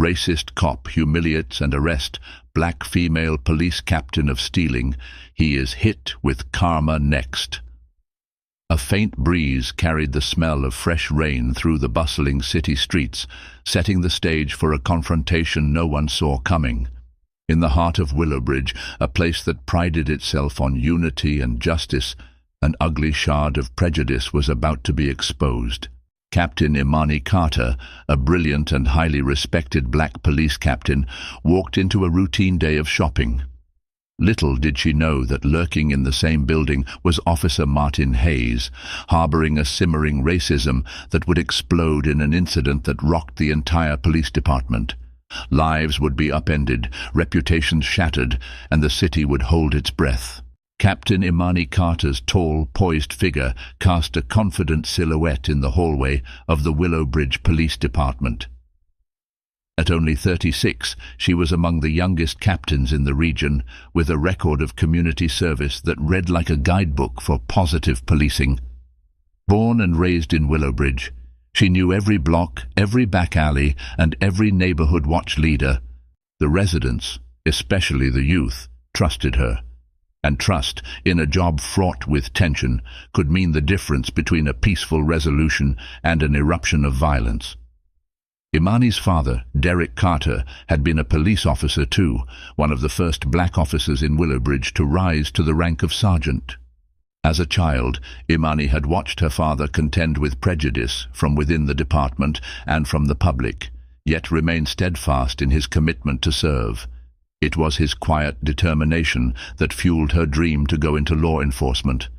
Racist cop humiliates and arrests black female police captain of stealing. He is hit with karma next. A faint breeze carried the smell of fresh rain through the bustling city streets, setting the stage for a confrontation no one saw coming. In the heart of Willowbridge, a place that prided itself on unity and justice, an ugly shard of prejudice was about to be exposed. Captain Imani Carter, a brilliant and highly respected black police captain, walked into a routine day of shopping. Little did she know that lurking in the same building was Officer Martin Hayes, harboring a simmering racism that would explode in an incident that rocked the entire police department. Lives would be upended, reputations shattered, and the city would hold its breath. Captain Imani Carter's tall, poised figure cast a confident silhouette in the hallway of the Willowbridge Police Department. At only 36, she was among the youngest captains in the region, with a record of community service that read like a guidebook for positive policing. Born and raised in Willowbridge, she knew every block, every back alley, and every neighborhood watch leader. The residents, especially the youth, trusted her. And trust, in a job fraught with tension, could mean the difference between a peaceful resolution and an eruption of violence. Imani's father, Derek Carter, had been a police officer too, one of the first black officers in Willowbridge to rise to the rank of sergeant. As a child, Imani had watched her father contend with prejudice from within the department and from the public, yet remained steadfast in his commitment to serve. It was his quiet determination that fueled her dream to go into law enforcement.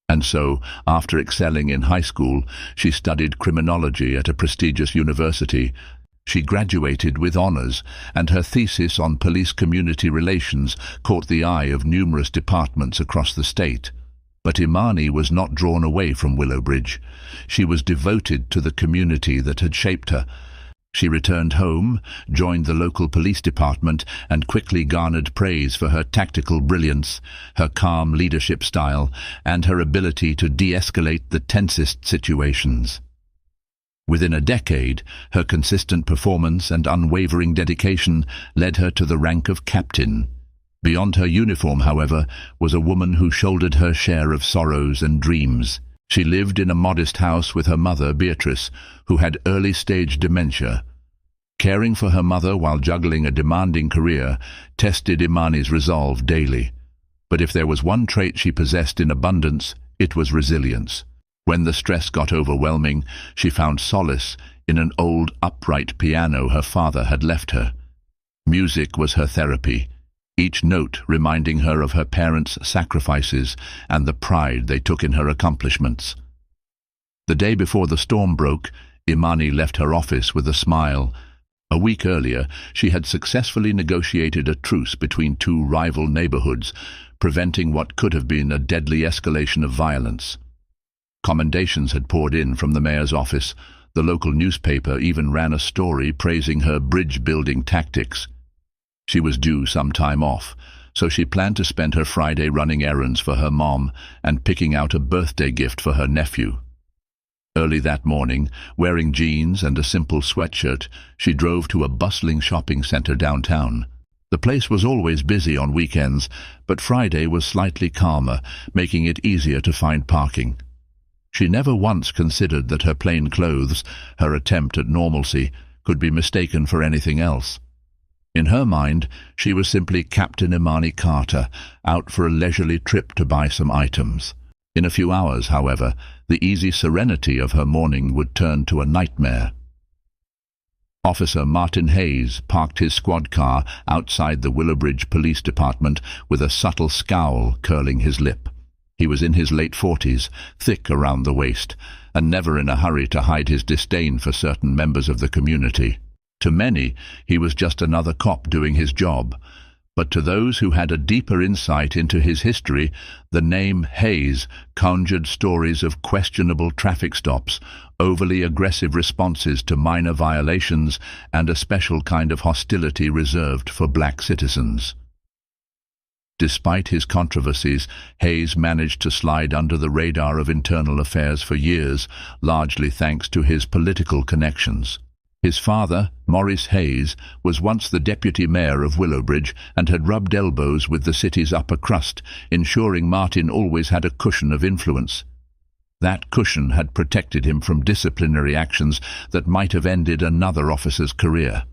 And so, after excelling in high school, she studied criminology at a prestigious university. She graduated with honors, and her thesis on police-community relations caught the eye of numerous departments across the state. But Imani was not drawn away from Willowbridge. She was devoted to the community that had shaped her. She returned home, joined the local police department, and quickly garnered praise for her tactical brilliance, her calm leadership style, and her ability to de-escalate the tensest situations. Within a decade, her consistent performance and unwavering dedication led her to the rank of captain. Beyond her uniform, however, was a woman who shouldered her share of sorrows and dreams. She lived in a modest house with her mother, Beatrice, who had early-stage dementia. Caring for her mother while juggling a demanding career tested Imani's resolve daily. But if there was one trait she possessed in abundance, it was resilience. When the stress got overwhelming, she found solace in an old upright piano her father had left her. Music was her therapy, each note reminding her of her parents' sacrifices and the pride they took in her accomplishments. The day before the storm broke, Imani left her office with a smile. A week earlier, she had successfully negotiated a truce between two rival neighborhoods, preventing what could have been a deadly escalation of violence. Commendations had poured in from the mayor's office. The local newspaper even ran a story praising her bridge-building tactics. She was due some time off, so she planned to spend her Friday running errands for her mom and picking out a birthday gift for her nephew. Early that morning, wearing jeans and a simple sweatshirt, she drove to a bustling shopping center downtown. The place was always busy on weekends, but Friday was slightly calmer, making it easier to find parking. She never once considered that her plain clothes, her attempt at normalcy, could be mistaken for anything else. In her mind, she was simply Captain Imani Carter, out for a leisurely trip to buy some items. In a few hours, however, the easy serenity of her morning would turn to a nightmare. Officer Martin Hayes parked his squad car outside the Willowbridge Police Department with a subtle scowl curling his lip. He was in his late 40s, thick around the waist, and never in a hurry to hide his disdain for certain members of the community. To many, he was just another cop doing his job. But to those who had a deeper insight into his history, the name Hayes conjured stories of questionable traffic stops, overly aggressive responses to minor violations, and a special kind of hostility reserved for black citizens. Despite his controversies, Hayes managed to slide under the radar of internal affairs for years, largely thanks to his political connections. His father, Maurice Hayes, was once the deputy mayor of Willowbridge and had rubbed elbows with the city's upper crust, ensuring Martin always had a cushion of influence. That cushion had protected him from disciplinary actions that might have ended another officer's career.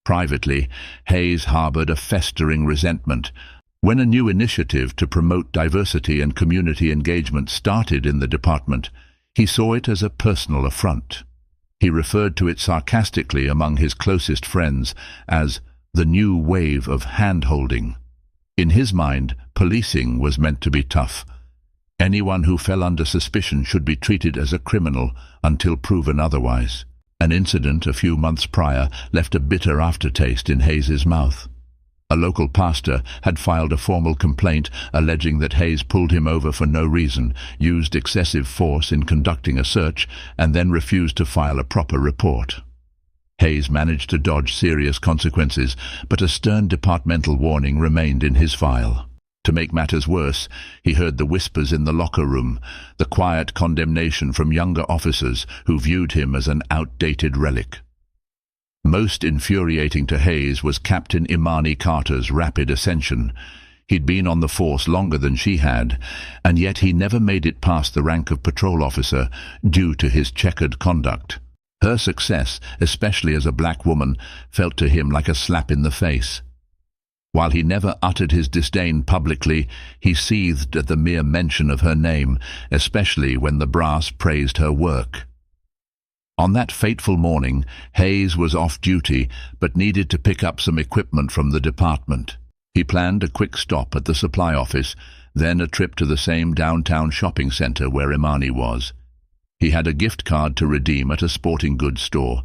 Privately, Hayes harbored a festering resentment. When a new initiative to promote diversity and community engagement started in the department, he saw it as a personal affront. He referred to it sarcastically among his closest friends as the new wave of hand-holding. In his mind, policing was meant to be tough. Anyone who fell under suspicion should be treated as a criminal until proven otherwise. An incident a few months prior left a bitter aftertaste in Hayes's mouth. A local pastor had filed a formal complaint alleging that Hayes pulled him over for no reason, used excessive force in conducting a search, and then refused to file a proper report. Hayes managed to dodge serious consequences, but a stern departmental warning remained in his file. To make matters worse, he heard the whispers in the locker room, the quiet condemnation from younger officers who viewed him as an outdated relic. Most infuriating to Hayes was Captain Imani Carter's rapid ascension. He'd been on the force longer than she had, and yet he never made it past the rank of patrol officer due to his checkered conduct. Her success, especially as a black woman, felt to him like a slap in the face. While he never uttered his disdain publicly, he seethed at the mere mention of her name, especially when the brass praised her work. On that fateful morning, Hayes was off duty, but needed to pick up some equipment from the department. He planned a quick stop at the supply office, then a trip to the same downtown shopping center where Imani was. He had a gift card to redeem at a sporting goods store.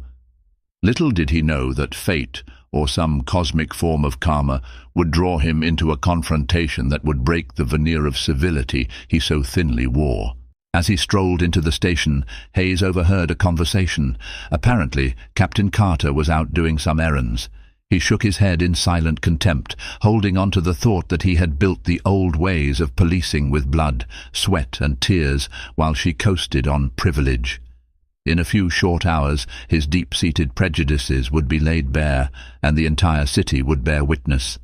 Little did he know that fate, or some cosmic form of karma, would draw him into a confrontation that would break the veneer of civility he so thinly wore. As he strolled into the station, Hayes overheard a conversation. Apparently, Captain Carter was out doing some errands. He shook his head in silent contempt, holding on to the thought that he had built the old ways of policing with blood, sweat and tears, while she coasted on privilege. In a few short hours, his deep-seated prejudices would be laid bare, and the entire city would bear witness.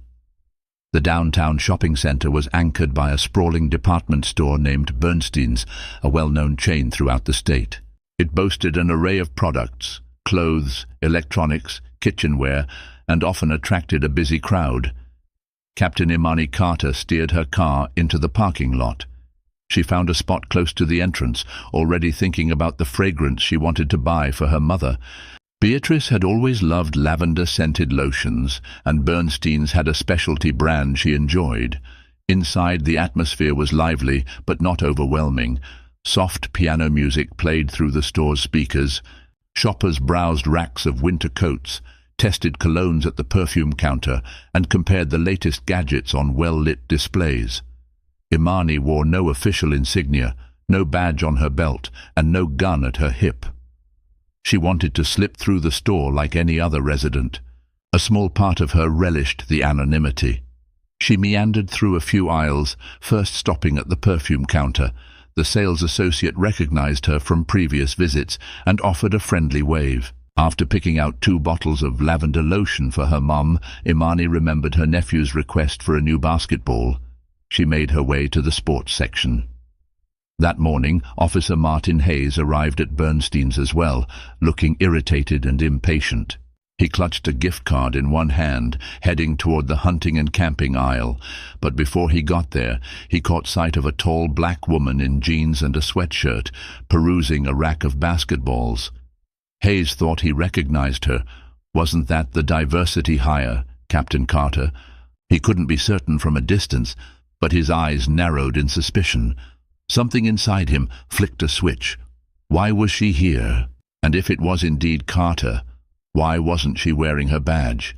The downtown shopping center was anchored by a sprawling department store named Bernstein's, a well-known chain throughout the state. It boasted an array of products, clothes, electronics, kitchenware, and often attracted a busy crowd. Captain Imani Carter steered her car into the parking lot. She found a spot close to the entrance, already thinking about the fragrance she wanted to buy for her mother. Beatrice had always loved lavender-scented lotions, and Bernstein's had a specialty brand she enjoyed. Inside, the atmosphere was lively, but not overwhelming. Soft piano music played through the store's speakers. Shoppers browsed racks of winter coats, tested colognes at the perfume counter, and compared the latest gadgets on well-lit displays. Imani wore no official insignia, no badge on her belt, and no gun at her hip. She wanted to slip through the store like any other resident. A small part of her relished the anonymity. She meandered through a few aisles, first stopping at the perfume counter. The sales associate recognized her from previous visits and offered a friendly wave. After picking out 2 bottles of lavender lotion for her mum, Imani remembered her nephew's request for a new basketball. She made her way to the sports section. That morning, Officer Martin Hayes arrived at Bernstein's as well, looking irritated and impatient. He clutched a gift card in one hand, heading toward the hunting and camping aisle, but before he got there, he caught sight of a tall black woman in jeans and a sweatshirt, perusing a rack of basketballs. Hayes thought he recognized her. Wasn't that the diversity hire, Captain Carter? He couldn't be certain from a distance, but his eyes narrowed in suspicion. Something inside him flicked a switch. Why was she here? And if it was indeed Carter, why wasn't she wearing her badge?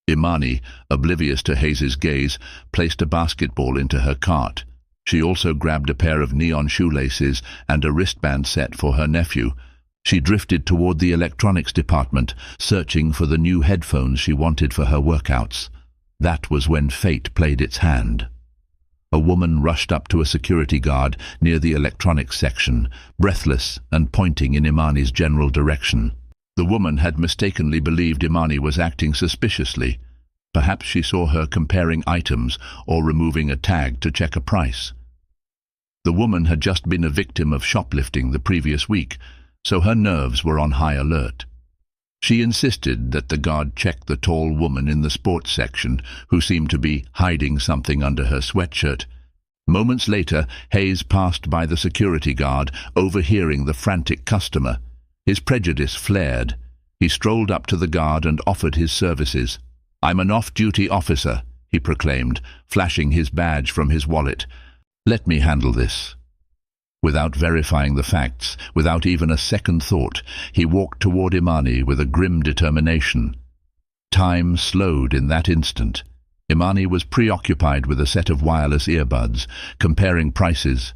Imani, oblivious to Hayes's gaze, placed a basketball into her cart. She also grabbed a pair of neon shoelaces and a wristband set for her nephew. She drifted toward the electronics department, searching for the new headphones she wanted for her workouts. That was when fate played its hand. A woman rushed up to a security guard near the electronics section, breathless and pointing in Imani's general direction. The woman had mistakenly believed Imani was acting suspiciously. Perhaps she saw her comparing items or removing a tag to check a price. The woman had just been a victim of shoplifting the previous week, so her nerves were on high alert. She insisted that the guard check the tall woman in the sports section who seemed to be hiding something under her sweatshirt. Moments later, Hayes passed by the security guard, overhearing the frantic customer. His prejudice flared. He strolled up to the guard and offered his services. "I'm an off-duty officer," he proclaimed, flashing his badge from his wallet. "Let me handle this." Without verifying the facts, without even a second thought, he walked toward Imani with a grim determination. Time slowed in that instant. Imani was preoccupied with a set of wireless earbuds, comparing prices.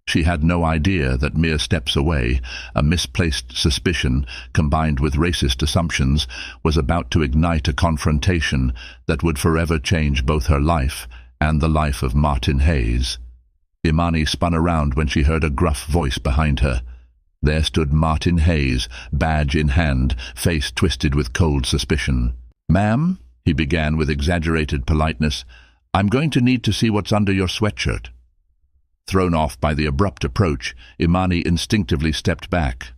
She had no idea that mere steps away, a misplaced suspicion combined with racist assumptions was about to ignite a confrontation that would forever change both her life and the life of Martin Hayes. Imani spun around when she heard a gruff voice behind her. There stood Martin Hayes, badge in hand, face twisted with cold suspicion. "Ma'am," he began with exaggerated politeness, "I'm going to need to see what's under your sweatshirt." Thrown off by the abrupt approach, Imani instinctively stepped back.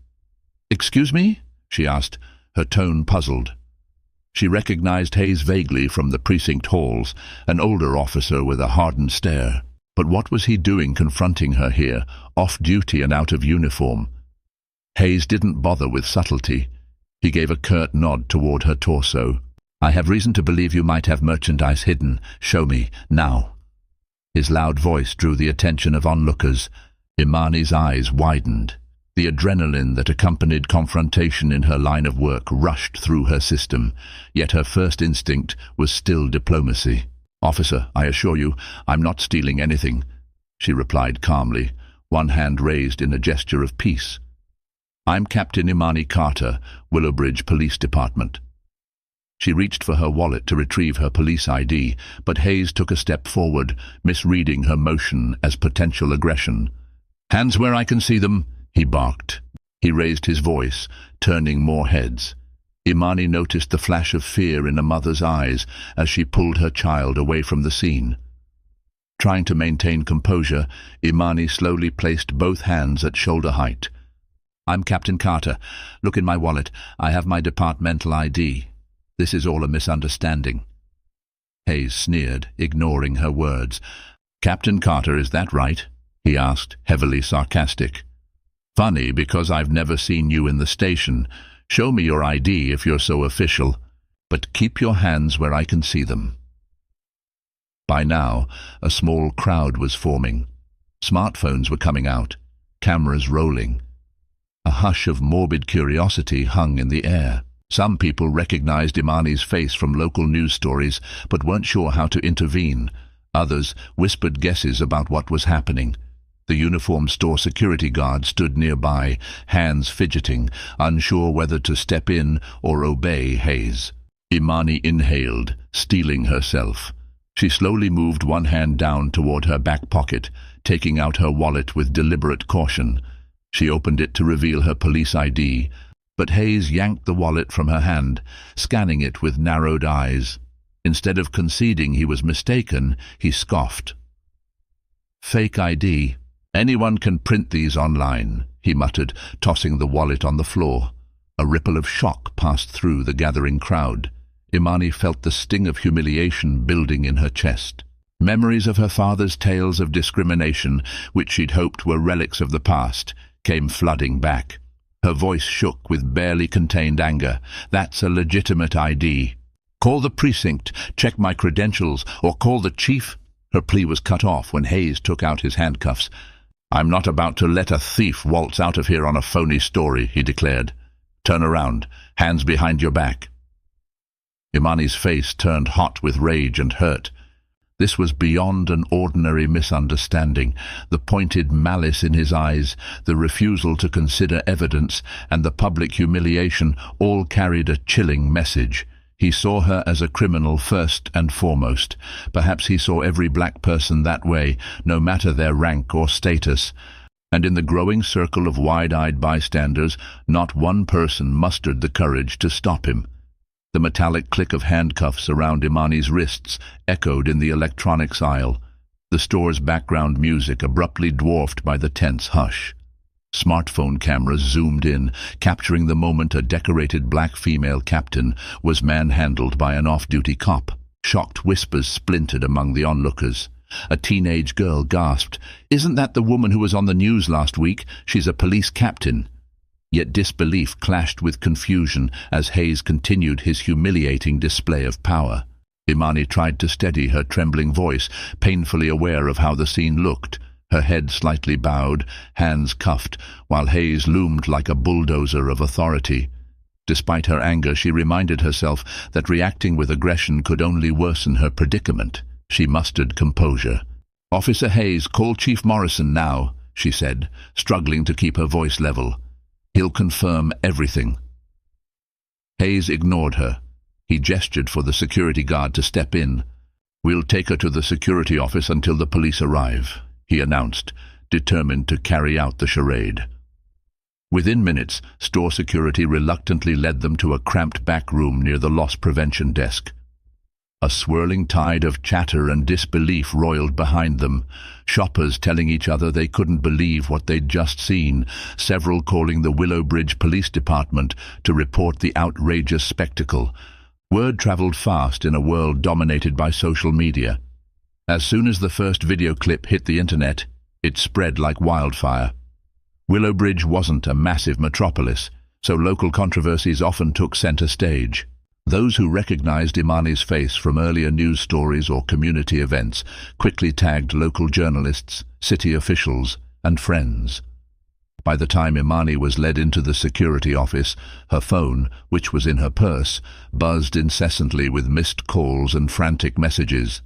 "Excuse me?" she asked, her tone puzzled. She recognized Hayes vaguely from the precinct halls, an older officer with a hardened stare. But what was he doing confronting her here, off-duty and out of uniform? Hayes didn't bother with subtlety. He gave a curt nod toward her torso. "I have reason to believe you might have merchandise hidden. Show me, now." His loud voice drew the attention of onlookers. Imani's eyes widened. The adrenaline that accompanied confrontation in her line of work rushed through her system, yet her first instinct was still diplomacy. "Officer, I assure you, I'm not stealing anything," she replied calmly, one hand raised in a gesture of peace. "I'm Captain Imani Carter, Willowbridge Police Department." She reached for her wallet to retrieve her police ID, but Hayes took a step forward, misreading her motion as potential aggression. "Hands where I can see them," he barked. He raised his voice, turning more heads. Imani noticed the flash of fear in a mother's eyes as she pulled her child away from the scene. Trying to maintain composure, Imani slowly placed both hands at shoulder height. "I'm Captain Carter. Look in my wallet. I have my departmental ID. This is all a misunderstanding." Hayes sneered, ignoring her words. "Captain Carter, is that right?" he asked, heavily sarcastic. "Funny, because I've never seen you in the station. Show me your ID if you're so official, but keep your hands where I can see them." By now, a small crowd was forming. Smartphones were coming out, cameras rolling. A hush of morbid curiosity hung in the air. Some people recognized Imani's face from local news stories, but weren't sure how to intervene. Others whispered guesses about what was happening. The uniformed store security guard stood nearby, hands fidgeting, unsure whether to step in or obey Hayes. Imani inhaled, steeling herself. She slowly moved one hand down toward her back pocket, taking out her wallet with deliberate caution. She opened it to reveal her police ID, but Hayes yanked the wallet from her hand, scanning it with narrowed eyes. Instead of conceding he was mistaken, he scoffed. "Fake ID. Anyone can print these online," he muttered, tossing the wallet on the floor. A ripple of shock passed through the gathering crowd. Imani felt the sting of humiliation building in her chest. Memories of her father's tales of discrimination, which she'd hoped were relics of the past, came flooding back. Her voice shook with barely contained anger. "That's a legitimate ID. Call the precinct, check my credentials, or call the chief." Her plea was cut off when Hayes took out his handcuffs. "I'm not about to let a thief waltz out of here on a phony story," he declared. "Turn around, hands behind your back." Imani's face turned hot with rage and hurt. This was beyond an ordinary misunderstanding. The pointed malice in his eyes, the refusal to consider evidence, and the public humiliation all carried a chilling message. He saw her as a criminal first and foremost. Perhaps he saw every black person that way, no matter their rank or status. And in the growing circle of wide-eyed bystanders, not one person mustered the courage to stop him. The metallic click of handcuffs around Imani's wrists echoed in the electronics aisle, the store's background music abruptly dwarfed by the tense hush. Smartphone cameras zoomed in, capturing the moment a decorated black female captain was manhandled by an off-duty cop. Shocked whispers splintered among the onlookers. A teenage girl gasped, "Isn't that the woman who was on the news last week? She's a police captain." Yet disbelief clashed with confusion as Hayes continued his humiliating display of power. Imani tried to steady her trembling voice, painfully aware of how the scene looked, her head slightly bowed, hands cuffed, while Hayes loomed like a bulldozer of authority. Despite her anger, she reminded herself that reacting with aggression could only worsen her predicament. She mustered composure. "Officer Hayes, call Chief Morrison now," she said, struggling to keep her voice level. "He'll confirm everything." Hayes ignored her. He gestured for the security guard to step in. "We'll take her to the security office until the police arrive," he announced, determined to carry out the charade. Within minutes, store security reluctantly led them to a cramped back room near the loss prevention desk. A swirling tide of chatter and disbelief roiled behind them, shoppers telling each other they couldn't believe what they'd just seen, several calling the Willowbridge Police Department to report the outrageous spectacle. Word traveled fast in a world dominated by social media. As soon as the first video clip hit the internet, it spread like wildfire. Willowbridge wasn't a massive metropolis, so local controversies often took center stage. Those who recognized Imani's face from earlier news stories or community events quickly tagged local journalists, city officials, and friends. By the time Imani was led into the security office, her phone, which was in her purse, buzzed incessantly with missed calls and frantic messages.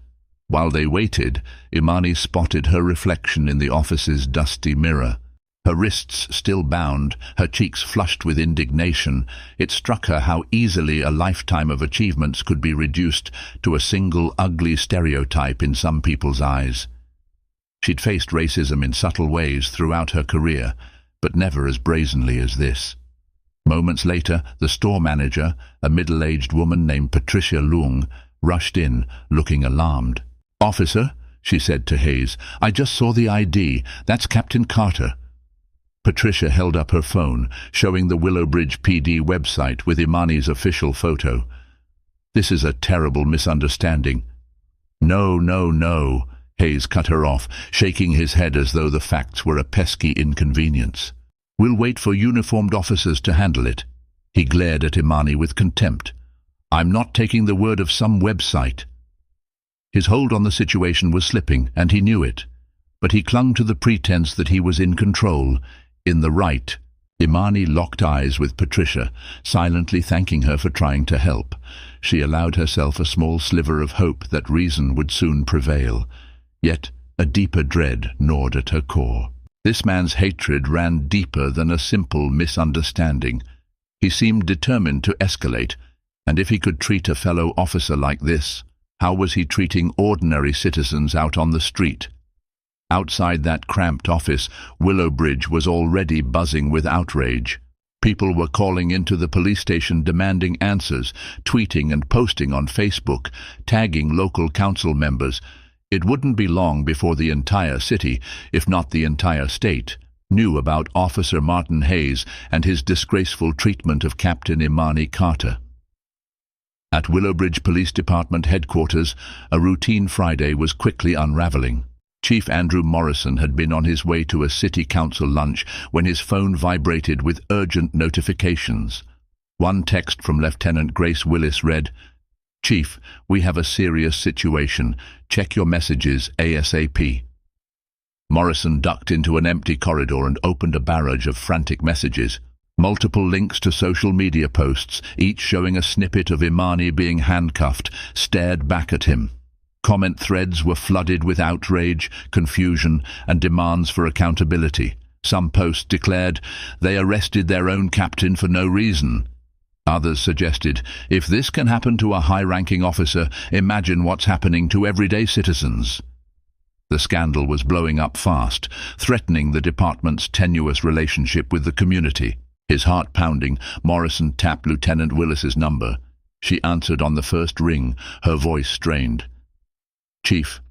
While they waited, Imani spotted her reflection in the office's dusty mirror. Her wrists still bound, her cheeks flushed with indignation, it struck her how easily a lifetime of achievements could be reduced to a single ugly stereotype in some people's eyes. She'd faced racism in subtle ways throughout her career, but never as brazenly as this. Moments later, the store manager, a middle-aged woman named Patricia Leung, rushed in, looking alarmed. "Officer," she said to Hayes, "I just saw the ID. That's Captain Carter." Patricia held up her phone, showing the Willowbridge PD website with Imani's official photo. "This is a terrible misunderstanding." "No, no, no," Hayes cut her off, shaking his head as though the facts were a pesky inconvenience. "We'll wait for uniformed officers to handle it." He glared at Imani with contempt. "I'm not taking the word of some website." His hold on the situation was slipping, and he knew it. But he clung to the pretense that he was in control, in the right. Imani locked eyes with Patricia, silently thanking her for trying to help. She allowed herself a small sliver of hope that reason would soon prevail. Yet a deeper dread gnawed at her core. This man's hatred ran deeper than a simple misunderstanding. He seemed determined to escalate, and if he could treat a fellow officer like this, how was he treating ordinary citizens out on the street? Outside that cramped office, Willowbridge was already buzzing with outrage. People were calling into the police station demanding answers, tweeting and posting on Facebook, tagging local council members. It wouldn't be long before the entire city, if not the entire state, knew about Officer Martin Hayes and his disgraceful treatment of Captain Imani Carter. At Willowbridge Police Department headquarters, a routine Friday was quickly unraveling. Chief Andrew Morrison had been on his way to a city council lunch when his phone vibrated with urgent notifications. One text from Lieutenant Grace Willis read, "Chief, we have a serious situation. Check your messages ASAP." Morrison ducked into an empty corridor and opened a barrage of frantic messages. Multiple links to social media posts, each showing a snippet of Imani being handcuffed, stared back at him. Comment threads were flooded with outrage, confusion, and demands for accountability. Some posts declared they arrested their own captain for no reason. Others suggested, if this can happen to a high-ranking officer, imagine what's happening to everyday citizens. The scandal was blowing up fast, threatening the department's tenuous relationship with the community. His heart pounding, Morrison tapped Lieutenant Willis's number. She answered on the first ring, her voice strained. "Chief,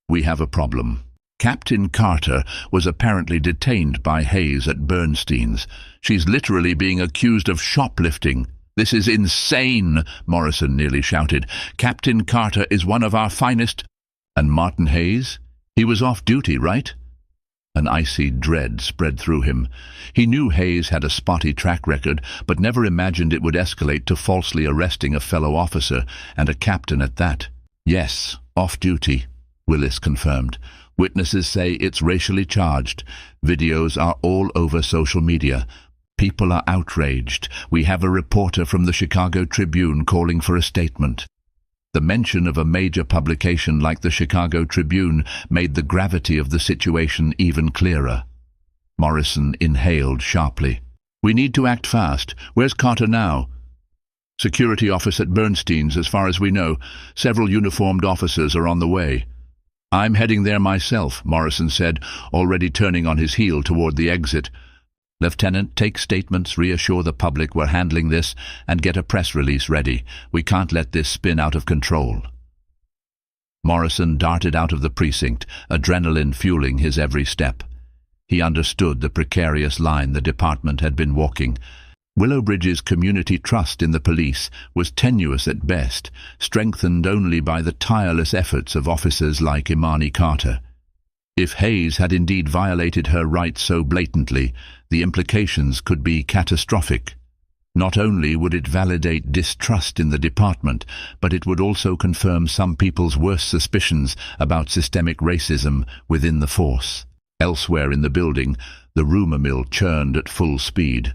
we have a problem." Captain Carter was apparently detained by Hayes at Bernstein's. "She's literally being accused of shoplifting." "This is insane," Morrison nearly shouted. "Captain Carter is one of our finest—" "And Martin Hayes? He was off duty, right?" An icy dread spread through him. He knew Hayes had a spotty track record, but never imagined it would escalate to falsely arresting a fellow officer, and a captain at that. "Yes, off duty," Willis confirmed. "Witnesses say it's racially charged. Videos are all over social media. People are outraged. We have a reporter from the Chicago Tribune calling for a statement." The mention of a major publication like the Chicago Tribune made the gravity of the situation even clearer. Morrison inhaled sharply. "We need to act fast. Where's Carter now?" "Security office at Bernstein's, as far as we know. Several uniformed officers are on the way." "I'm heading there myself," Morrison said, already turning on his heel toward the exit. "Lieutenant, take statements, reassure the public we're handling this, and get a press release ready. We can't let this spin out of control." Morrison darted out of the precinct, adrenaline fueling his every step. He understood the precarious line the department had been walking. Willowbridge's community trust in the police was tenuous at best, strengthened only by the tireless efforts of officers like Imani Carter. If Hayes had indeed violated her rights so blatantly, the implications could be catastrophic. Not only would it validate distrust in the department, but it would also confirm some people's worst suspicions about systemic racism within the force. Elsewhere in the building, the rumor mill churned at full speed.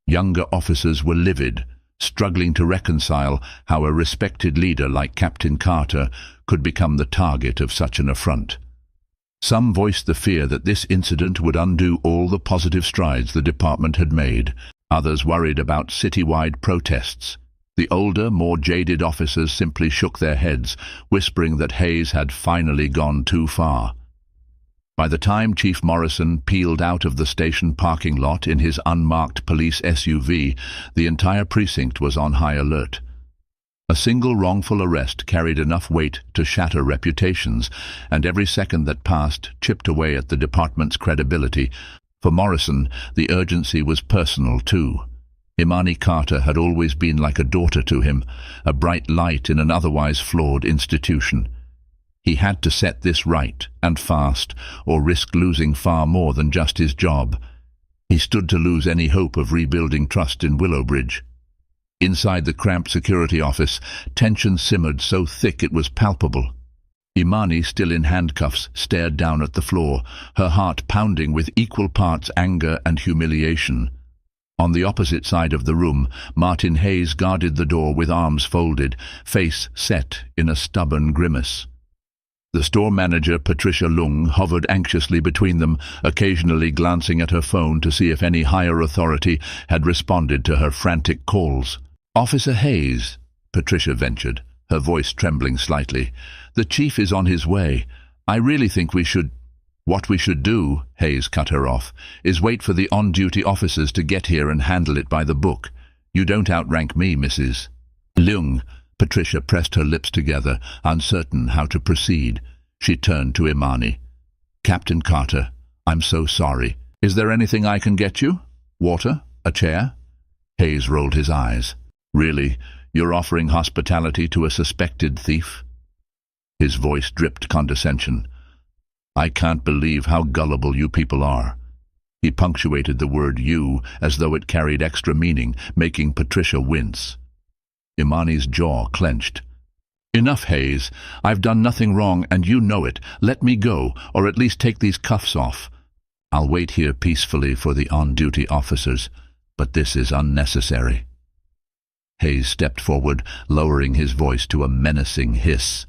Younger officers were livid, struggling to reconcile how a respected leader like Captain Carter could become the target of such an affront. Some voiced the fear that this incident would undo all the positive strides the department had made. Others worried about citywide protests. The older, more jaded officers simply shook their heads, whispering that Hayes had finally gone too far. By the time Chief Morrison peeled out of the station parking lot in his unmarked police SUV, the entire precinct was on high alert. A single wrongful arrest carried enough weight to shatter reputations, and every second that passed chipped away at the department's credibility. For Morrison, the urgency was personal too. Imani Carter had always been like a daughter to him, a bright light in an otherwise flawed institution. He had to set this right, and fast, or risk losing far more than just his job. He stood to lose any hope of rebuilding trust in Willowbridge. Inside the cramped security office, tension simmered so thick it was palpable. Imani, still in handcuffs, stared down at the floor, her heart pounding with equal parts anger and humiliation. On the opposite side of the room, Martin Hayes guarded the door with arms folded, face set in a stubborn grimace. The store manager, Patricia Lung, hovered anxiously between them, occasionally glancing at her phone to see if any higher authority had responded to her frantic calls. "Officer Hayes," Patricia ventured, her voice trembling slightly. "The chief is on his way. I really think we should—" "What we should do," Hayes cut her off, "is wait for the on-duty officers to get here and handle it by the book. You don't outrank me, Mrs. Lung." Patricia pressed her lips together, uncertain how to proceed. She turned to Imani. "Captain Carter, I'm so sorry. Is there anything I can get you? Water? A chair?" Hayes rolled his eyes. "Really? You're offering hospitality to a suspected thief?" His voice dripped condescension. "I can't believe how gullible you people are." He punctuated the word "you" as though it carried extra meaning, making Patricia wince. Imani's jaw clenched. "Enough, Hayes. I've done nothing wrong, and you know it. Let me go, or at least take these cuffs off. I'll wait here peacefully for the on-duty officers, but this is unnecessary." Hayes stepped forward, lowering his voice to a menacing hiss.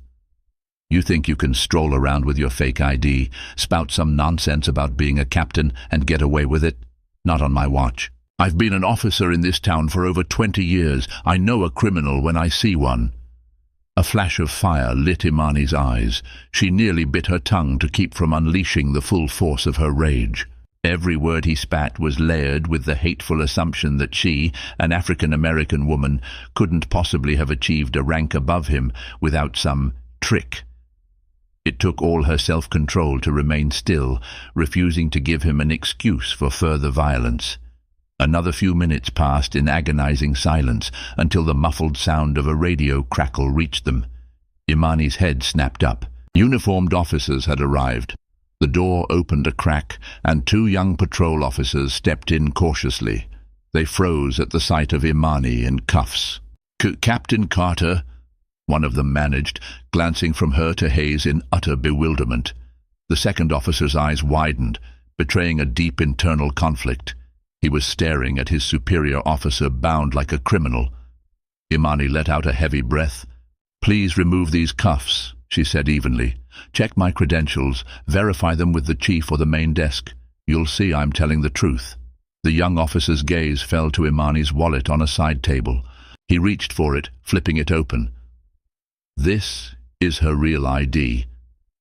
"You think you can stroll around with your fake ID, spout some nonsense about being a captain, and get away with it? Not on my watch. I've been an officer in this town for over 20 years. I know a criminal when I see one." A flash of fire lit Imani's eyes. She nearly bit her tongue to keep from unleashing the full force of her rage. Every word he spat was layered with the hateful assumption that she, an African-American woman, couldn't possibly have achieved a rank above him without some trick. It took all her self-control to remain still, refusing to give him an excuse for further violence. Another few minutes passed in agonizing silence until the muffled sound of a radio crackle reached them. Imani's head snapped up. Uniformed officers had arrived. The door opened a crack, and two young patrol officers stepped in cautiously. They froze at the sight of Imani in cuffs. "Captain Carter," one of them managed, glancing from her to Hayes in utter bewilderment. The second officer's eyes widened, betraying a deep internal conflict. He was staring at his superior officer, bound like a criminal. Imani let out a heavy breath. "Please remove these cuffs," she said evenly. "Check my credentials, verify them with the chief or the main desk. You'll see I'm telling the truth." The young officer's gaze fell to Imani's wallet on a side table. He reached for it, flipping it open. "This is her real ID,"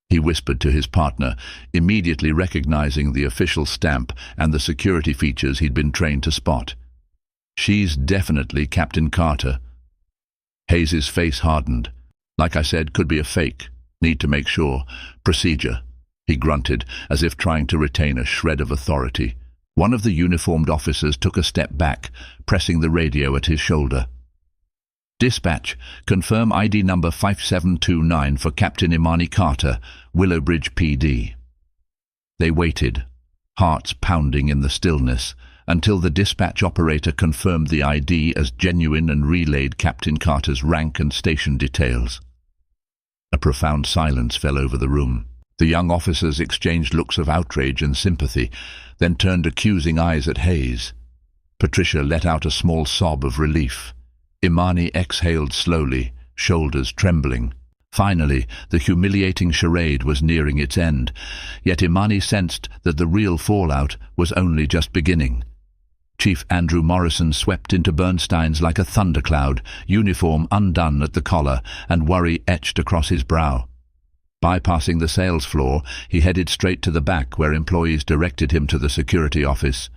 he whispered to his partner, immediately recognizing the official stamp and the security features he'd been trained to spot. "She's definitely Captain Carter." Hayes's face hardened. "Like I said, could be a fake. Need to make sure. Procedure," he grunted, as if trying to retain a shred of authority. One of the uniformed officers took a step back, pressing the radio at his shoulder. "Dispatch, confirm ID number 5729 for Captain Imani Carter, Willowbridge PD." They waited, hearts pounding in the stillness, until the dispatch operator confirmed the ID as genuine and relayed Captain Carter's rank and station details. A profound silence fell over the room. The young officers exchanged looks of outrage and sympathy, then turned accusing eyes at Hayes. Patricia let out a small sob of relief. Imani exhaled slowly, shoulders trembling. Finally, the humiliating charade was nearing its end, yet Imani sensed that the real fallout was only just beginning. Chief Andrew Morrison swept into Bernstein's like a thundercloud, uniform undone at the collar and worry etched across his brow. Bypassing the sales floor, he headed straight to the back where employees directed him to the security office.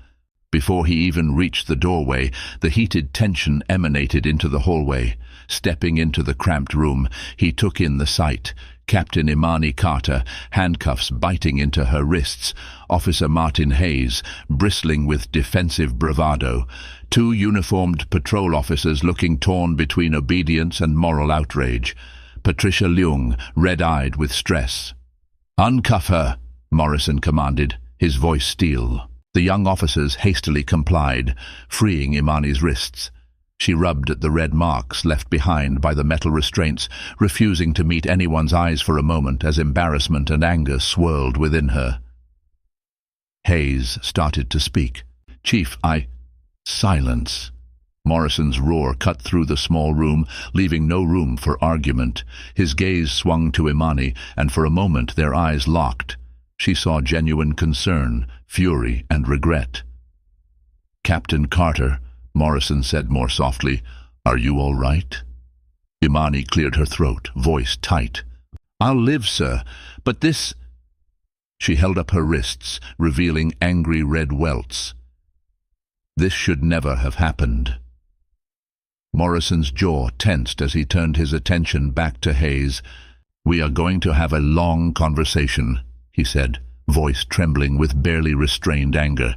Before he even reached the doorway, the heated tension emanated into the hallway. Stepping into the cramped room, he took in the sight. Captain Imani Carter, handcuffs biting into her wrists, Officer Martin Hayes, bristling with defensive bravado, two uniformed patrol officers looking torn between obedience and moral outrage, Patricia Leung, red-eyed with stress. "Uncuff her," Morrison commanded, his voice steel. The young officers hastily complied, freeing Imani's wrists. She rubbed at the red marks left behind by the metal restraints, refusing to meet anyone's eyes for a moment as embarrassment and anger swirled within her. Hayes started to speak. "Chief, Silence." Morrison's roar cut through the small room, leaving no room for argument. His gaze swung to Imani, and for a moment their eyes locked. She saw genuine concern, fury, and regret. "Captain Carter," Morrison said more softly, "are you all right?" Imani cleared her throat, voice tight. "I'll live, sir, but this—" She held up her wrists, revealing angry red welts. "This should never have happened." Morrison's jaw tensed as he turned his attention back to Hayes. "We are going to have a long conversation," he said, voice trembling with barely restrained anger.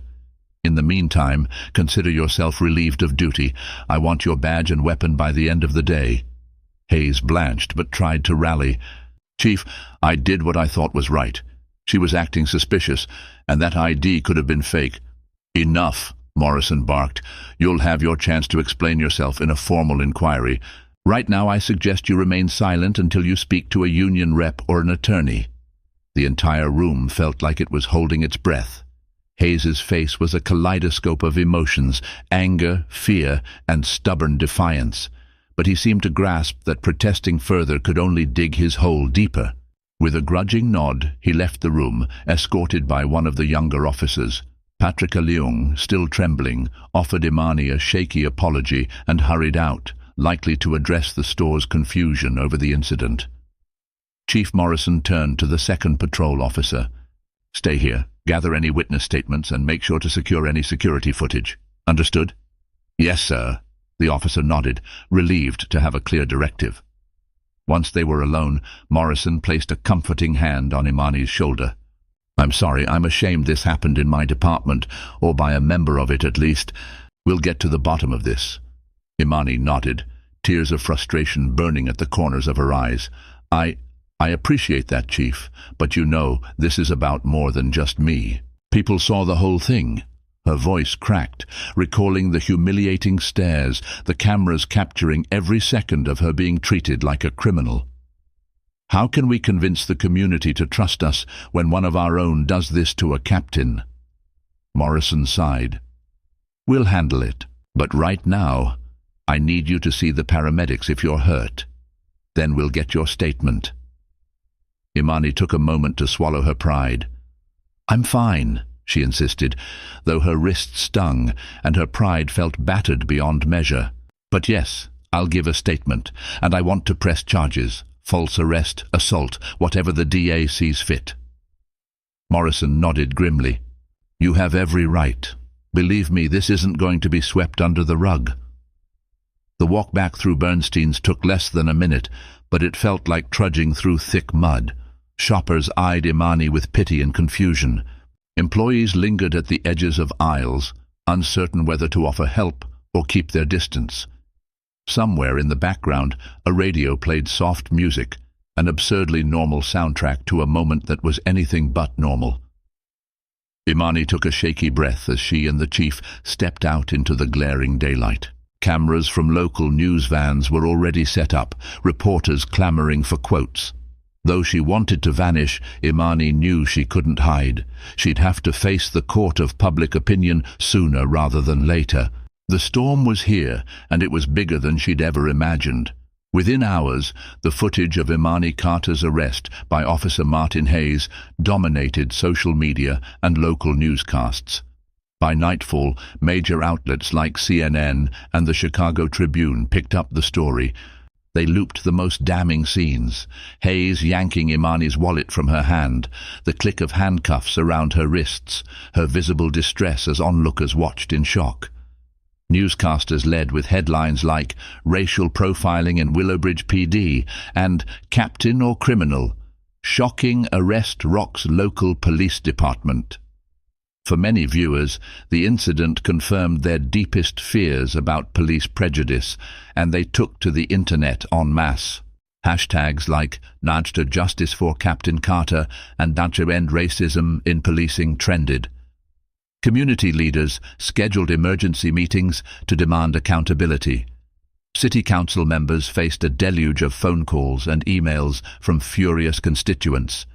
"In the meantime, consider yourself relieved of duty. I want your badge and weapon by the end of the day." Hayes blanched but tried to rally. "Chief, I did what I thought was right. She was acting suspicious, and that ID could have been fake." "Enough," Morrison barked. "You'll have your chance to explain yourself in a formal inquiry. Right now I suggest you remain silent until you speak to a union rep or an attorney." The entire room felt like it was holding its breath. Hayes's face was a kaleidoscope of emotions, anger, fear, and stubborn defiance. But he seemed to grasp that protesting further could only dig his hole deeper. With a grudging nod, he left the room, escorted by one of the younger officers. Patricia Leung, still trembling, offered Imani a shaky apology and hurried out, likely to address the store's confusion over the incident. Chief Morrison turned to the second patrol officer. "Stay here, gather any witness statements, and make sure to secure any security footage. Understood?" "Yes, sir." The officer nodded, relieved to have a clear directive. Once they were alone, Morrison placed a comforting hand on Imani's shoulder. "I'm sorry, I'm ashamed this happened in my department, or by a member of it at least. We'll get to the bottom of this." Imani nodded, tears of frustration burning at the corners of her eyes. I appreciate that, Chief, but you know, this is about more than just me. People saw the whole thing." Her voice cracked, recalling the humiliating stares, the cameras capturing every second of her being treated like a criminal. "How can we convince the community to trust us when one of our own does this to a captain?" Morrison sighed. "We'll handle it, but right now, I need you to see the paramedics if you're hurt. Then we'll get your statement." Imani took a moment to swallow her pride. "I'm fine," she insisted, though her wrist stung and her pride felt battered beyond measure. "But yes, I'll give a statement, and I want to press charges. False arrest, assault, whatever the DA sees fit." Morrison nodded grimly. "You have every right. Believe me, this isn't going to be swept under the rug." The walk back through Bernstein's took less than a minute, but it felt like trudging through thick mud. Shoppers eyed Imani with pity and confusion. Employees lingered at the edges of aisles, uncertain whether to offer help or keep their distance. Somewhere in the background, a radio played soft music, an absurdly normal soundtrack to a moment that was anything but normal. Imani took a shaky breath as she and the chief stepped out into the glaring daylight. Cameras from local news vans were already set up, reporters clamoring for quotes. Though she wanted to vanish, Imani knew she couldn't hide. She'd have to face the court of public opinion sooner rather than later. The storm was here, and it was bigger than she'd ever imagined. Within hours, the footage of Imani Carter's arrest by Officer Martin Hayes dominated social media and local newscasts. By nightfall, major outlets like CNN and the Chicago Tribune picked up the story. They looped the most damning scenes: Hayes yanking Imani's wallet from her hand, the click of handcuffs around her wrists, her visible distress as onlookers watched in shock. Newscasters led with headlines like "Racial Profiling in Willowbridge PD" and "Captain or Criminal? Shocking Arrest Rocks Local Police Department." For many viewers, the incident confirmed their deepest fears about police prejudice, and they took to the internet en masse. Hashtags like "Najda Justice for Captain Carter" and "Najda End Racism in Policing" trended. Community leaders scheduled emergency meetings to demand accountability. City council members faced a deluge of phone calls and emails from furious constituents.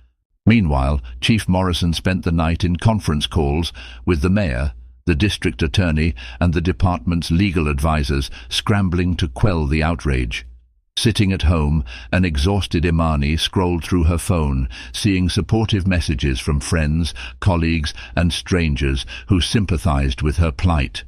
Meanwhile, Chief Morrison spent the night in conference calls with the mayor, the district attorney, and the department's legal advisors, scrambling to quell the outrage. Sitting at home, an exhausted Imani scrolled through her phone, seeing supportive messages from friends, colleagues, and strangers who sympathized with her plight.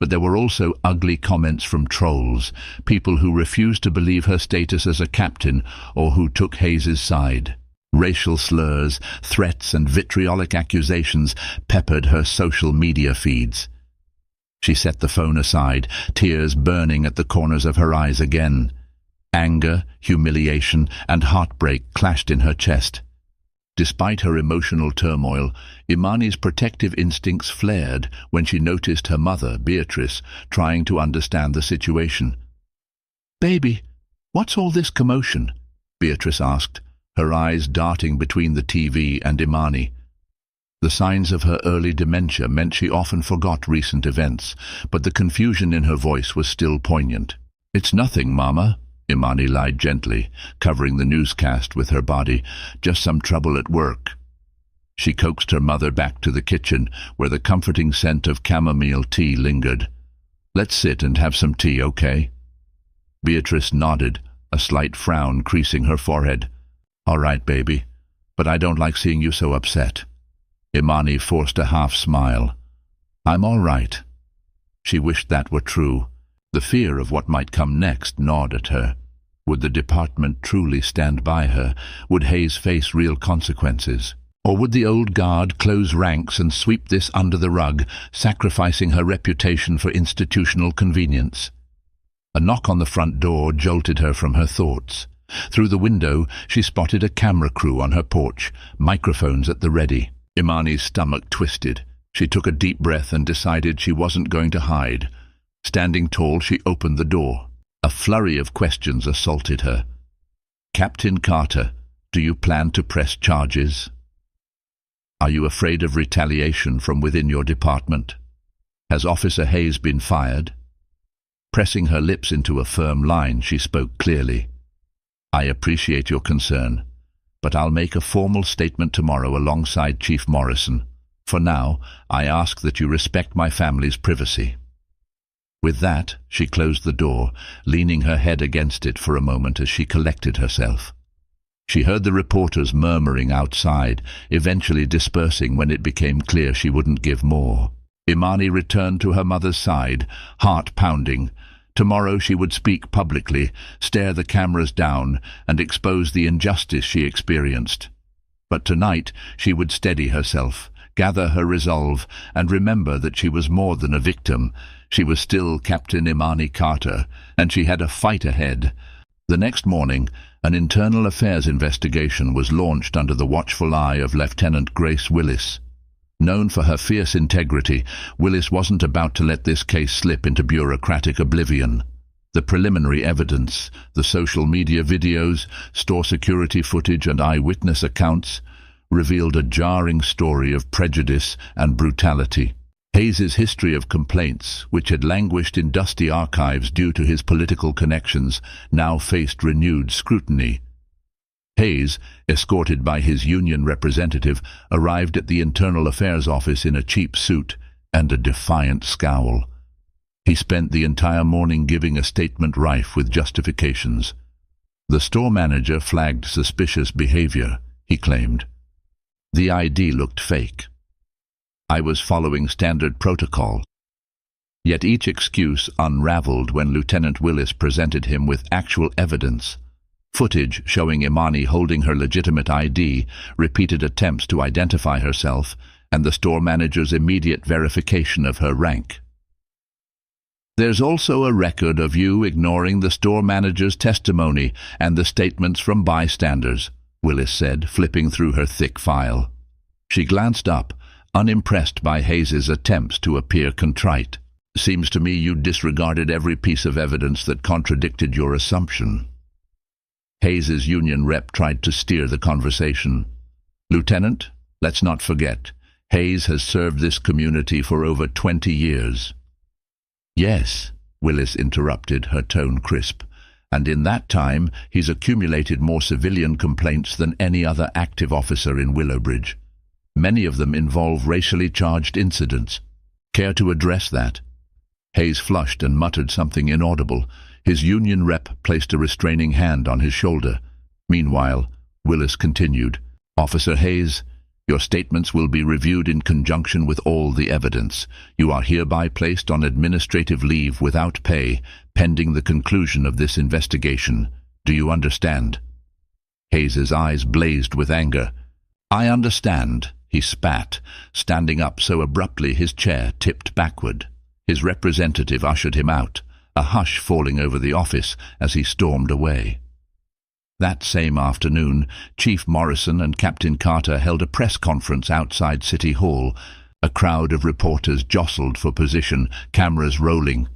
But there were also ugly comments from trolls, people who refused to believe her status as a captain or who took Hayes's side. Racial slurs, threats, and vitriolic accusations peppered her social media feeds. She set the phone aside, tears burning at the corners of her eyes again. Anger, humiliation, and heartbreak clashed in her chest. Despite her emotional turmoil, Imani's protective instincts flared when she noticed her mother, Beatrice, trying to understand the situation. "Baby, what's all this commotion?" Beatrice asked, her eyes darting between the TV and Imani. The signs of her early dementia meant she often forgot recent events, but the confusion in her voice was still poignant. "It's nothing, Mama," Imani lied gently, covering the newscast with her body. "Just some trouble at work." She coaxed her mother back to the kitchen, where the comforting scent of chamomile tea lingered. "Let's sit and have some tea, okay?" Beatrice nodded, a slight frown creasing her forehead. "All right, baby, but I don't like seeing you so upset." Imani forced a half smile. "I'm all right." She wished that were true. The fear of what might come next gnawed at her. Would the department truly stand by her? Would Hayes face real consequences? Or would the old guard close ranks and sweep this under the rug, sacrificing her reputation for institutional convenience? A knock on the front door jolted her from her thoughts. Through the window, she spotted a camera crew on her porch, microphones at the ready. Imani's stomach twisted. She took a deep breath and decided she wasn't going to hide. Standing tall, she opened the door. A flurry of questions assaulted her. "Captain Carter, do you plan to press charges? Are you afraid of retaliation from within your department? Has Officer Hayes been fired?" Pressing her lips into a firm line, she spoke clearly. "I appreciate your concern, but I'll make a formal statement tomorrow alongside Chief Morrison. For now, I ask that you respect my family's privacy." With that, she closed the door, leaning her head against it for a moment as she collected herself. She heard the reporters murmuring outside, eventually dispersing when it became clear she wouldn't give more. Imani returned to her mother's side, heart pounding. Tomorrow she would speak publicly, stare the cameras down, and expose the injustice she experienced. But tonight she would steady herself, gather her resolve, and remember that she was more than a victim. She was still Captain Imani Carter, and she had a fight ahead. The next morning, an internal affairs investigation was launched under the watchful eye of Lieutenant Grace Willis. Known for her fierce integrity, Willis wasn't about to let this case slip into bureaucratic oblivion. The preliminary evidence, the social media videos, store security footage and eyewitness accounts, revealed a jarring story of prejudice and brutality. Hayes's history of complaints, which had languished in dusty archives due to his political connections, now faced renewed scrutiny. Hayes, escorted by his union representative, arrived at the Internal Affairs office in a cheap suit and a defiant scowl. He spent the entire morning giving a statement rife with justifications. The store manager flagged suspicious behavior, he claimed. The ID looked fake. I was following standard protocol. Yet each excuse unraveled when Lieutenant Willis presented him with actual evidence. Footage showing Imani holding her legitimate ID, repeated attempts to identify herself, and the store manager's immediate verification of her rank. "There's also a record of you ignoring the store manager's testimony and the statements from bystanders," Willis said, flipping through her thick file. She glanced up, unimpressed by Hayes's attempts to appear contrite. "Seems to me you disregarded every piece of evidence that contradicted your assumption." Hayes's union rep tried to steer the conversation. "Lieutenant, let's not forget, Hayes has served this community for over 20 years. "Yes," Willis interrupted, her tone crisp, "and in that time he's accumulated more civilian complaints than any other active officer in Willowbridge. Many of them involve racially charged incidents. Care to address that?" Hayes flushed and muttered something inaudible. His union rep placed a restraining hand on his shoulder. Meanwhile, Willis continued, "Officer Hayes, your statements will be reviewed in conjunction with all the evidence. You are hereby placed on administrative leave without pay, pending the conclusion of this investigation. Do you understand?" Hayes's eyes blazed with anger. "I understand," he spat, standing up so abruptly his chair tipped backward. His representative ushered him out, a hush falling over the office as he stormed away. That same afternoon, Chief Morrison and Captain Carter held a press conference outside City Hall. A crowd of reporters jostled for position, cameras rolling.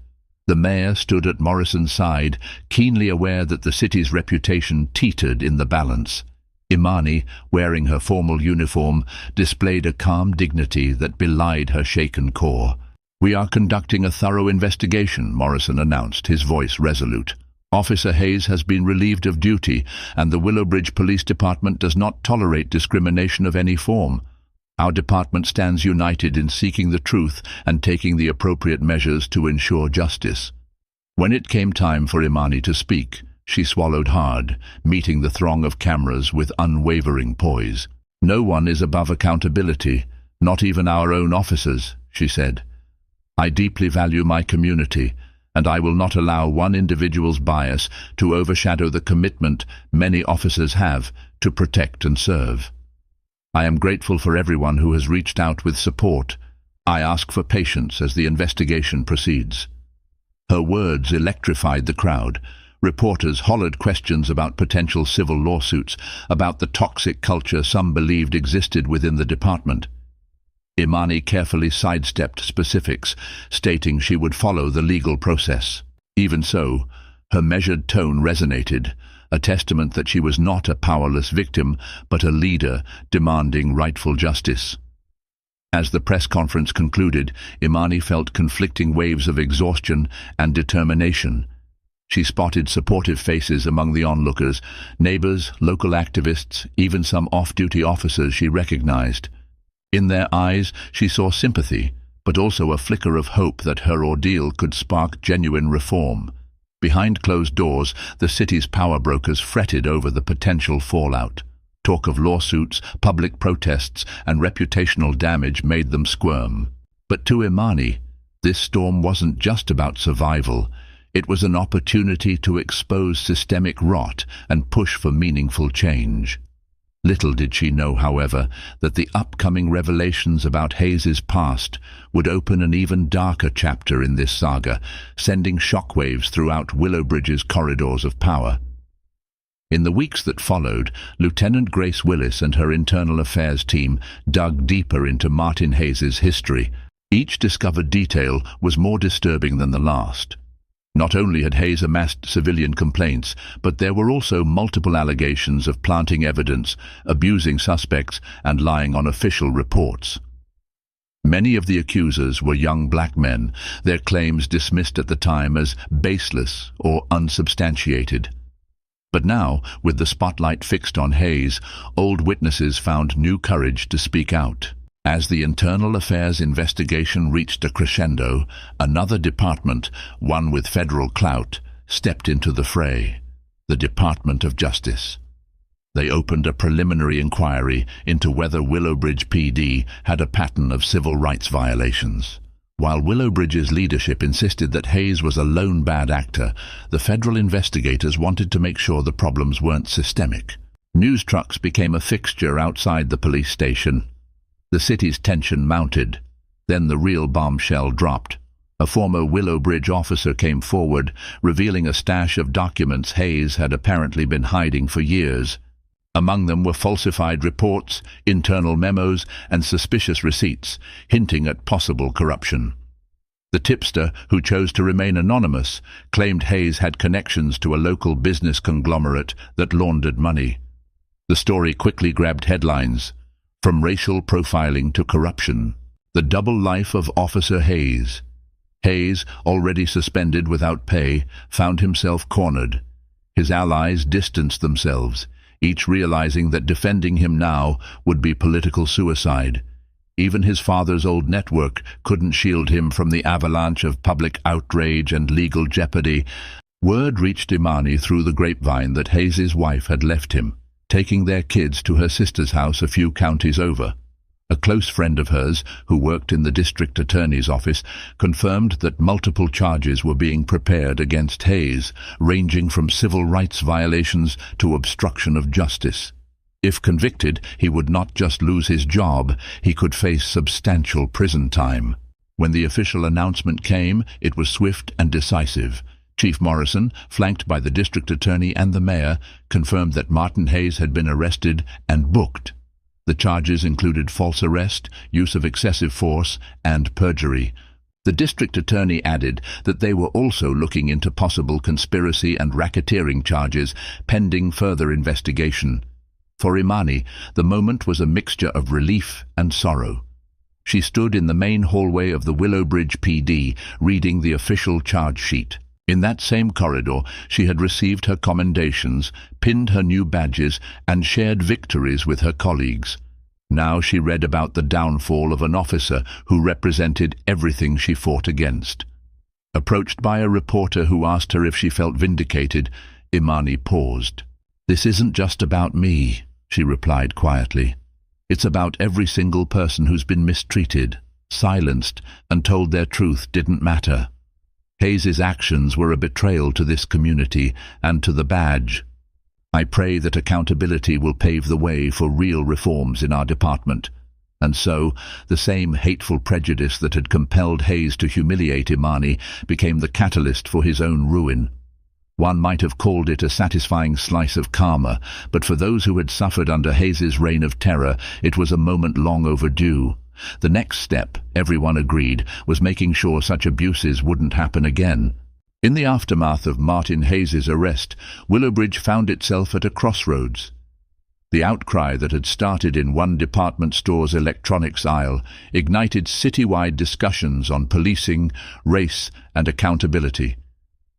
The mayor stood at Morrison's side, keenly aware that the city's reputation teetered in the balance. Imani, wearing her formal uniform, displayed a calm dignity that belied her shaken core. "We are conducting a thorough investigation," Morrison announced, his voice resolute. "Officer Hayes has been relieved of duty, and the Willowbridge Police Department does not tolerate discrimination of any form. Our department stands united in seeking the truth and taking the appropriate measures to ensure justice." When it came time for Imani to speak, she swallowed hard, meeting the throng of cameras with unwavering poise. "No one is above accountability, not even our own officers," she said. "I deeply value my community, and I will not allow one individual's bias to overshadow the commitment many officers have to protect and serve. I am grateful for everyone who has reached out with support. I ask for patience as the investigation proceeds." Her words electrified the crowd. Reporters hollered questions about potential civil lawsuits, about the toxic culture some believed existed within the department. Imani carefully sidestepped specifics, stating she would follow the legal process. Even so, her measured tone resonated, a testament that she was not a powerless victim, but a leader demanding rightful justice. As the press conference concluded, Imani felt conflicting waves of exhaustion and determination. She spotted supportive faces among the onlookers, neighbors, local activists, even some off-duty officers she recognized. In their eyes, she saw sympathy, but also a flicker of hope that her ordeal could spark genuine reform. Behind closed doors, the city's power brokers fretted over the potential fallout. Talk of lawsuits, public protests, and reputational damage made them squirm. But to Imani, this storm wasn't just about survival. It was an opportunity to expose systemic rot and push for meaningful change. Little did she know, however, that the upcoming revelations about Hayes's past would open an even darker chapter in this saga, sending shockwaves throughout Willowbridge's corridors of power. In the weeks that followed, Lieutenant Grace Willis and her internal affairs team dug deeper into Martin Hayes's history. Each discovered detail was more disturbing than the last. Not only had Hayes amassed civilian complaints, but there were also multiple allegations of planting evidence, abusing suspects, and lying on official reports. Many of the accusers were young black men, their claims dismissed at the time as baseless or unsubstantiated. But now, with the spotlight fixed on Hayes, old witnesses found new courage to speak out. As the internal affairs investigation reached a crescendo, another department, one with federal clout, stepped into the fray: the Department of Justice. They opened a preliminary inquiry into whether Willowbridge PD had a pattern of civil rights violations. While Willowbridge's leadership insisted that Hayes was a lone bad actor, the federal investigators wanted to make sure the problems weren't systemic. News trucks became a fixture outside the police station. The city's tension mounted. Then the real bombshell dropped. A former Willowbridge officer came forward, revealing a stash of documents Hayes had apparently been hiding for years. Among them were falsified reports, internal memos, and suspicious receipts, hinting at possible corruption. The tipster, who chose to remain anonymous, claimed Hayes had connections to a local business conglomerate that laundered money. The story quickly grabbed headlines. From racial profiling to corruption, the double life of Officer Hayes. Hayes, already suspended without pay, found himself cornered. His allies distanced themselves, each realizing that defending him now would be political suicide. Even his father's old network couldn't shield him from the avalanche of public outrage and legal jeopardy. Word reached Imani through the grapevine that Hayes's wife had left him, taking their kids to her sister's house a few counties over. A close friend of hers, who worked in the district attorney's office, confirmed that multiple charges were being prepared against Hayes, ranging from civil rights violations to obstruction of justice. If convicted, he would not just lose his job, he could face substantial prison time. When the official announcement came, it was swift and decisive. Chief Morrison, flanked by the district attorney and the mayor, confirmed that Martin Hayes had been arrested and booked. The charges included false arrest, use of excessive force, and perjury. The district attorney added that they were also looking into possible conspiracy and racketeering charges, pending further investigation. For Imani, the moment was a mixture of relief and sorrow. She stood in the main hallway of the Willowbridge PD, reading the official charge sheet. In that same corridor, she had received her commendations, pinned her new badges, and shared victories with her colleagues. Now she read about the downfall of an officer who represented everything she fought against. Approached by a reporter who asked her if she felt vindicated, Imani paused. "This isn't just about me," she replied quietly. "It's about every single person who's been mistreated, silenced, and told their truth didn't matter." Hayes's actions were a betrayal to this community and to the badge. I pray that accountability will pave the way for real reforms in our department. And so, the same hateful prejudice that had compelled Hayes to humiliate Imani became the catalyst for his own ruin. One might have called it a satisfying slice of karma, but for those who had suffered under Hayes's reign of terror, it was a moment long overdue. The next step, everyone agreed, was making sure such abuses wouldn't happen again. In the aftermath of Martin Hayes's arrest, Willowbridge found itself at a crossroads. The outcry that had started in one department store's electronics aisle ignited citywide discussions on policing, race, and accountability.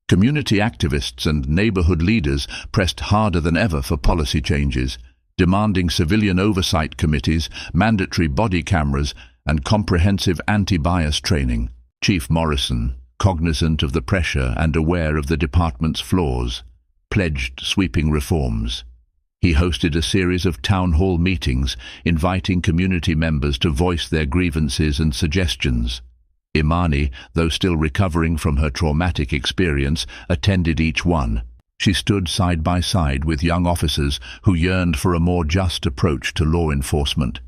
Community activists and neighborhood leaders pressed harder than ever for policy changes, demanding civilian oversight committees, mandatory body cameras, and comprehensive anti-bias training. Chief Morrison, cognizant of the pressure and aware of the department's flaws, pledged sweeping reforms. He hosted a series of town hall meetings, inviting community members to voice their grievances and suggestions. Imani, though still recovering from her traumatic experience, attended each one. She stood side by side with young officers who yearned for a more just approach to law enforcement.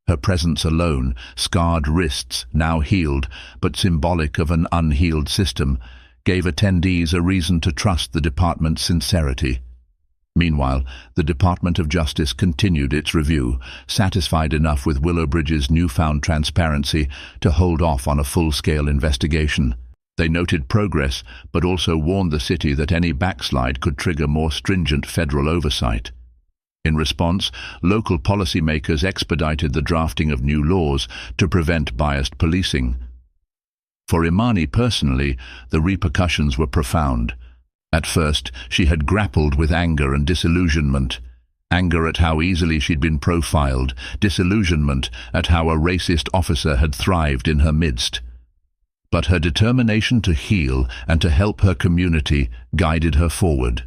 Her presence alone, scarred wrists now healed but symbolic of an unhealed system, gave attendees a reason to trust the department's sincerity. Meanwhile, the Department of Justice continued its review, satisfied enough with Willowbridge's newfound transparency to hold off on a full-scale investigation. They noted progress, but also warned the city that any backslide could trigger more stringent federal oversight. In response, local policymakers expedited the drafting of new laws to prevent biased policing. For Imani personally, the repercussions were profound. At first, she had grappled with anger and disillusionment. Anger at how easily she'd been profiled, disillusionment at how a racist officer had thrived in her midst. But her determination to heal and to help her community guided her forward.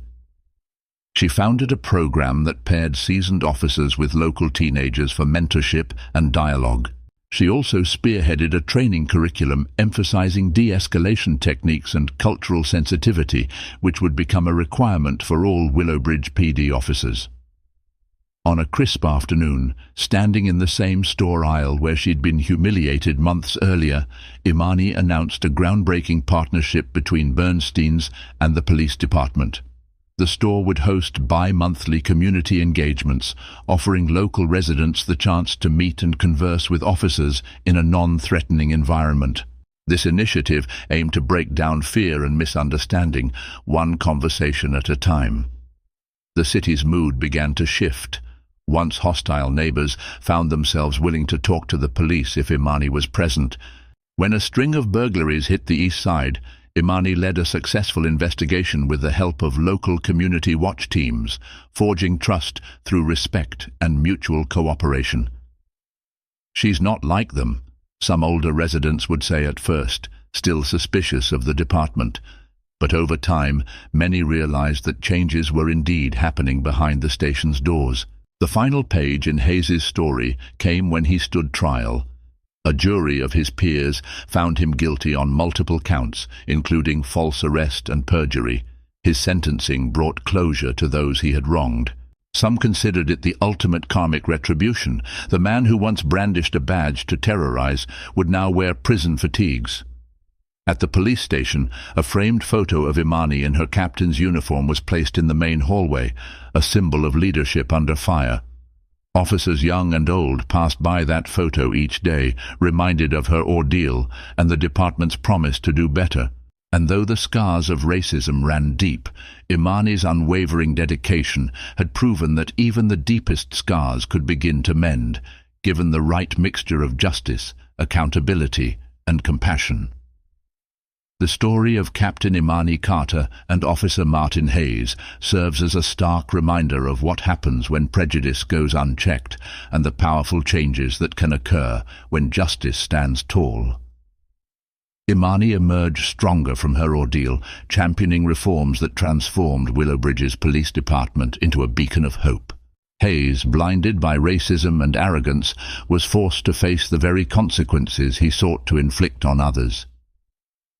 She founded a program that paired seasoned officers with local teenagers for mentorship and dialogue. She also spearheaded a training curriculum emphasizing de-escalation techniques and cultural sensitivity, which would become a requirement for all Willowbridge PD officers. On a crisp afternoon, standing in the same store aisle where she'd been humiliated months earlier, Imani announced a groundbreaking partnership between Bernstein's and the police department. The store would host bi-monthly community engagements, offering local residents the chance to meet and converse with officers in a non-threatening environment. This initiative aimed to break down fear and misunderstanding, one conversation at a time. The city's mood began to shift. Once hostile neighbors found themselves willing to talk to the police if Imani was present. When a string of burglaries hit the east side, Imani led a successful investigation with the help of local community watch teams, forging trust through respect and mutual cooperation. "She's not like them," some older residents would say at first, still suspicious of the department. But over time, many realized that changes were indeed happening behind the station's doors. The final page in Hayes's story came when he stood trial. A jury of his peers found him guilty on multiple counts, including false arrest and perjury. His sentencing brought closure to those he had wronged. Some considered it the ultimate karmic retribution. The man who once brandished a badge to terrorize would now wear prison fatigues. At the police station, a framed photo of Imani in her captain's uniform was placed in the main hallway, a symbol of leadership under fire. Officers young and old passed by that photo each day, reminded of her ordeal and the department's promise to do better. And though the scars of racism ran deep, Imani's unwavering dedication had proven that even the deepest scars could begin to mend, given the right mixture of justice, accountability, and compassion. The story of Captain Imani Carter and Officer Martin Hayes serves as a stark reminder of what happens when prejudice goes unchecked and the powerful changes that can occur when justice stands tall. Imani emerged stronger from her ordeal, championing reforms that transformed Willowbridge's police department into a beacon of hope. Hayes, blinded by racism and arrogance, was forced to face the very consequences he sought to inflict on others.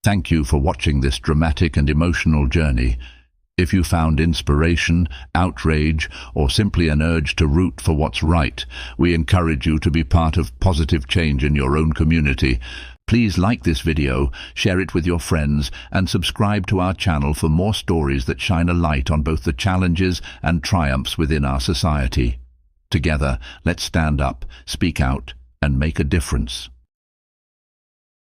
Thank you for watching this dramatic and emotional journey. If you found inspiration, outrage, or simply an urge to root for what's right, we encourage you to be part of positive change in your own community. Please like this video, share it with your friends, and subscribe to our channel for more stories that shine a light on both the challenges and triumphs within our society. Together, let's stand up, speak out, and make a difference.